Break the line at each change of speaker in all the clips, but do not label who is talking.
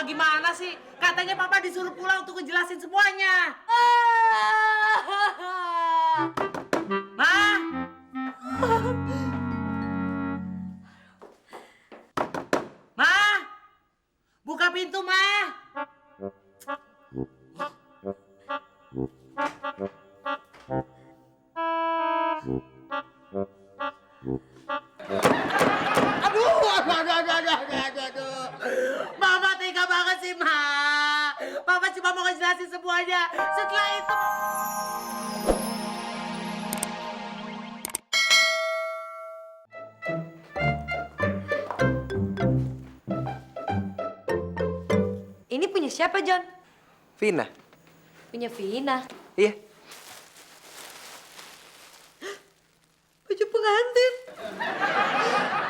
Mama gimana sih? Katanya Papa disuruh pulang untuk ngejelasin semuanya. Ma? Ma? Buka pintu, Ma. Aduh. Mama tega banget sih, Ma. Papa cuma mau ngejelasin semuanya. Setelah itu...
Ini punya siapa, John?
Vina.
Punya Vina.
Iya.
Baju pengantin.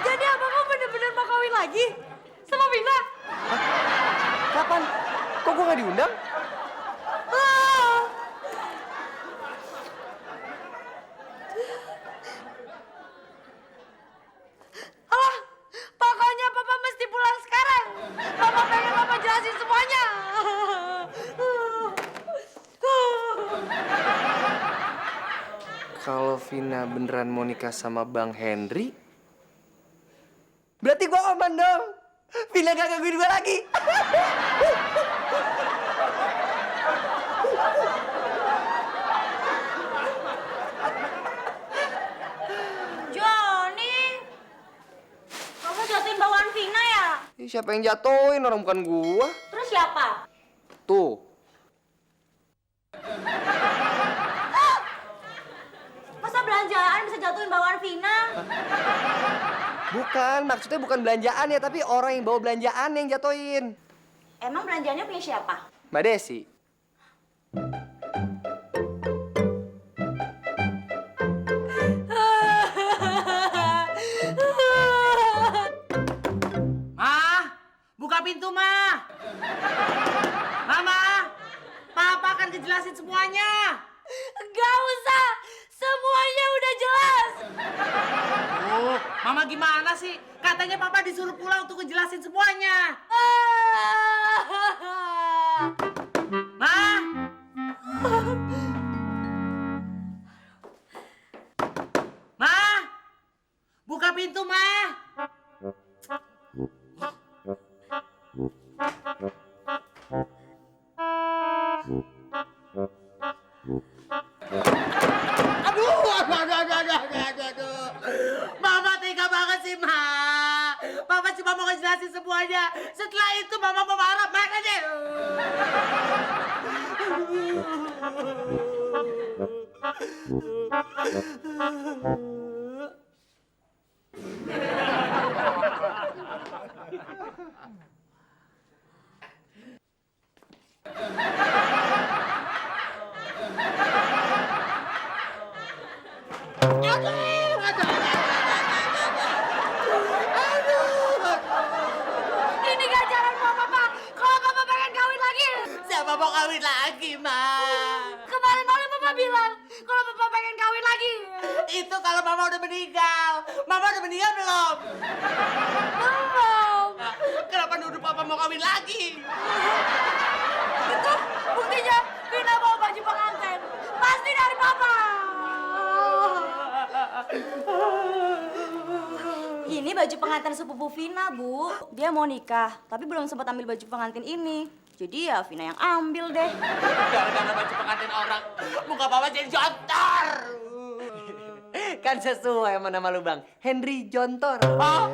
Jadi abang kamu bener-bener mau kawin lagi? Sama Vina?
Kapan? Kok gue gak diundang?
Ah. Alah, pokoknya Papa mesti pulang sekarang. Papa pengen Papa jelasin semuanya.
Kalau Vina beneran mau nikah sama Bang Henry, berarti gue aman dong. Vina gak gangguin gue lagi.
Johnny, kamu jatuhin bawaan Vina ya?
Siapa yang jatuhin? Orang bukan gua.
Terus siapa?
Tuh.
Masa belanjaan bisa jatuhin bawaan Vina?
Bukan, maksudnya bukan belanjaan ya, tapi orang yang bawa belanjaan yang jatuhin.
Emang belanjaannya punya siapa?
Mbak Desi.
Ma, buka pintu, Ma. Mama, Papa akan ngejelasin semuanya.
Gak usah, semuanya udah jelas.
Oh, Mama gimana sih? Katanya Papa disuruh pulang untuk ngejelasin semuanya. Ma? Ma? Buka pintu, Ma. Aduh. Mama tega banget sih, Ma. Papa cuma mau ngejelasin semuanya. Setelah itu Mama mau marah, marah deh.
Ini ganjaran buat Papa. Kalau Papa pengen kawin lagi.
Siapa mau kawin lagi, Ma?
Kemarin malam Papa bilang kalau Papa pengen kawin lagi.
Itu kalau Mama udah meninggal. Mama udah meninggal belum?
Belum.
Nah, kenapa nuduh Papa mau kawin lagi?
Itu buktinya Vina bawa baju pengantin. Pasti dari Papa. Ini baju pengantin sepupu Vina, Bu. Dia mau nikah, tapi belum sempat ambil baju pengantin ini. Jadi ya Vina yang ambil deh.
Gara-gara baju pengantin orang, muka Papa jadi jontor.
Kan sesuai sama nama lu, Bang. Henry Jontor.
Oh.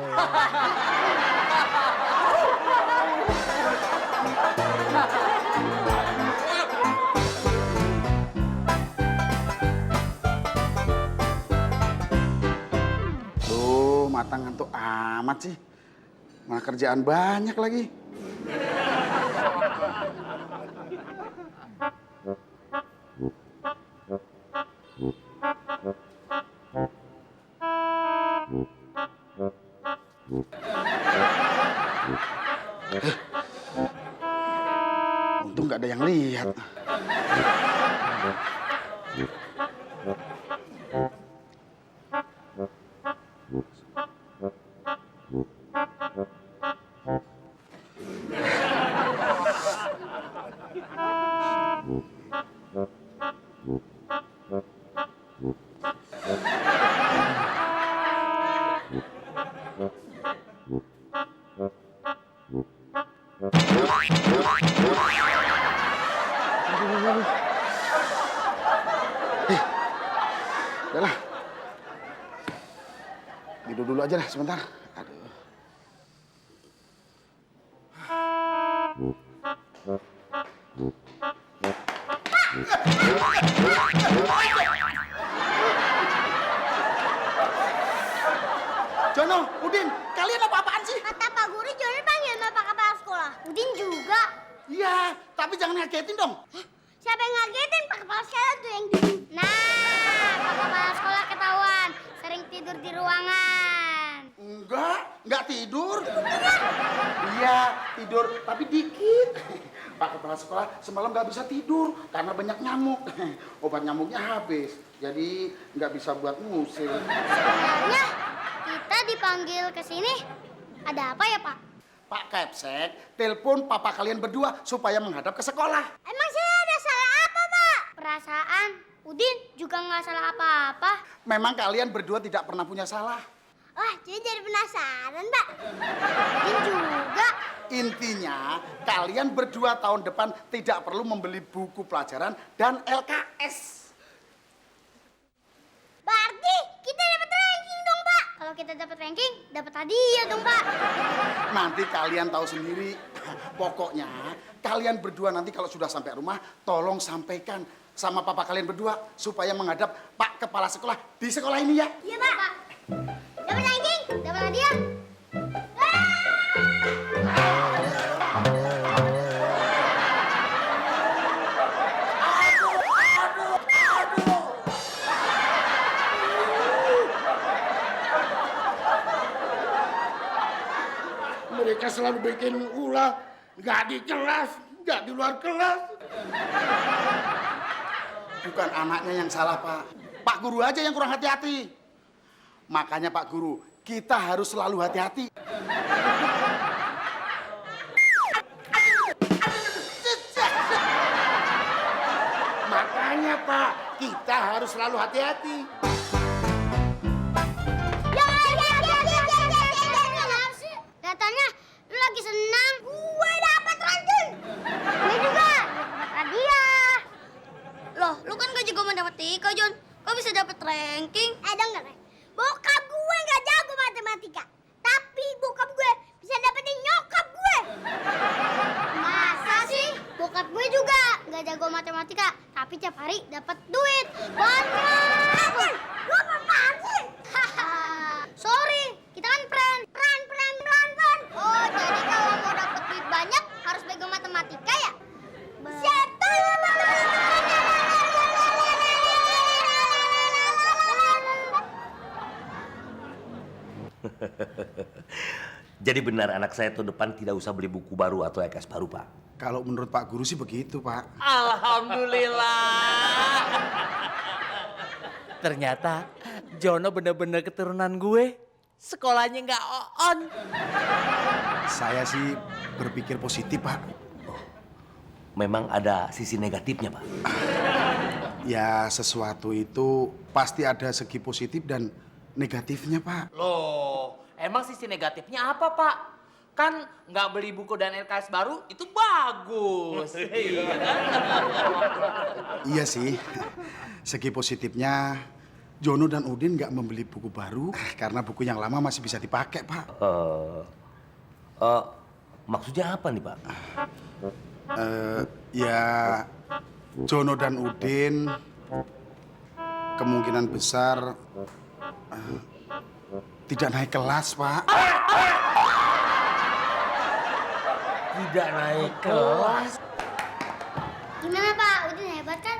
Duh, mata ngantuk amat sih. Malah kerjaan banyak lagi. Untung nggak ada yang lihat. Udahlah. Tidur dulu aja lah sebentar. Aduh. Jono, Udin, kalian apa-apaan sih?
Kata Pak Guru Jono panggil Bapak Kepala Sekolah. Udin juga.
Iya, tapi jangan ngagetin dong.
Siapa yang ngagetin Pak Kepala Sekolah tuh yang duduk. Nah, Pak Kepala Sekolah ketahuan. Sering tidur di ruangan.
Enggak tidur. Iya, tidur, tapi dikit. Pak Kepala Sekolah semalam nggak bisa tidur karena banyak nyamuk. Obat nyamuknya habis, jadi nggak bisa buat ngusir.
Sebenarnya kita dipanggil ke sini ada apa ya Pak?
Pak Kepsek, telepon papa kalian berdua supaya menghadap ke sekolah.
Emang saya ada salah apa Pak? Perasaan Udin juga nggak salah apa-apa.
Memang kalian berdua tidak pernah punya salah.
Wah, jadi penasaran Pak. Udin juga.
Intinya, kalian berdua tahun depan tidak perlu membeli buku pelajaran dan LKS.
Berarti kita dapat ranking dong Pak. Kalau kita dapat ranking, dapat hadiah dong Pak.
Nanti kalian tahu sendiri. Pokoknya, kalian berdua nanti kalau sudah sampai rumah, tolong sampaikan sama papa kalian berdua supaya menghadap Pak Kepala Sekolah di sekolah ini ya.
Iya Pak. Dapat ranking, dapat hadiah.
Mereka selalu bikin ulah, nggak di kelas, nggak di luar kelas. Bukan anaknya yang salah, Pak. Pak Guru aja yang kurang hati-hati. Makanya Pak Guru, kita harus selalu hati-hati. Makanya Pak, kita harus selalu hati-hati.
Katanya lu lagi senang. Gue dapat ranking. Gue juga dapat hadiah.
Loh, lu kan gak jago matematika, Jon. Kok bisa dapet ranking?
Denger ya. Bokap gue nggak jago matematika. Tapi bokap gue bisa dapetin nyokap gue. Masa sih? Bokap gue juga nggak jago matematika. Tapi tiap hari dapat duit. Banyak. Lu apaan sih? Sorry, kita kan friend. Friend. Oh, jadi kalau mau dapet duit banyak harus bego matematika ya? Setan.
Jadi benar anak saya tahun depan tidak usah beli buku baru atau LKS baru, Pak?
Kalau menurut Pak Guru sih begitu, Pak.
Alhamdulillah. Ternyata Jono bener-bener keturunan gue. Sekolahnya nggak on.
Saya sih berpikir positif, Pak.
Memang ada sisi negatifnya, Pak.
Ya, sesuatu itu pasti ada segi positif dan negatifnya, Pak.
Loh, emang sisi negatifnya apa, Pak? Kan nggak beli buku dan LKS baru itu bagus. Iya kan?
Iya sih. Segi positifnya, Jono dan Udin nggak membeli buku baru karena buku yang lama masih bisa dipakai, Pak.
Maksudnya apa nih, Pak?
Ya, Jono dan Udin kemungkinan besar tidak naik kelas, Pak.
Tidak naik kelas.
Gimana Pak? Udin hebat kan?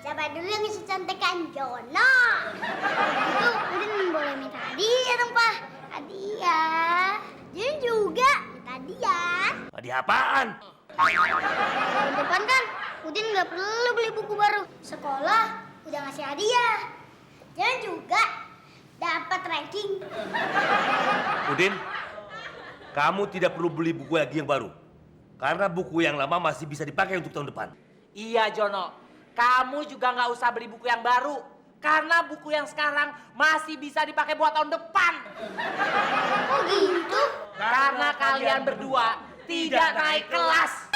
Siapa dulu yang bisa cantikan Jono? Itu Udin boleh minta hadiah dong Pak. Hadiah. Jun juga minta hadiah.
Hadiah apaan?
Tahun depan kan Udin nggak perlu beli buku baru. Sekolah udah ngasih hadiah. Jun juga dapat ranking.
Udin, kamu tidak perlu beli buku lagi yang baru. Karena buku yang lama masih bisa dipakai untuk tahun depan.
Iya, Jono. Kamu juga nggak usah beli buku yang baru. Karena buku yang sekarang masih bisa dipakai buat tahun depan.
Oh gitu?
Karena kalian berdua tidak naik kelas.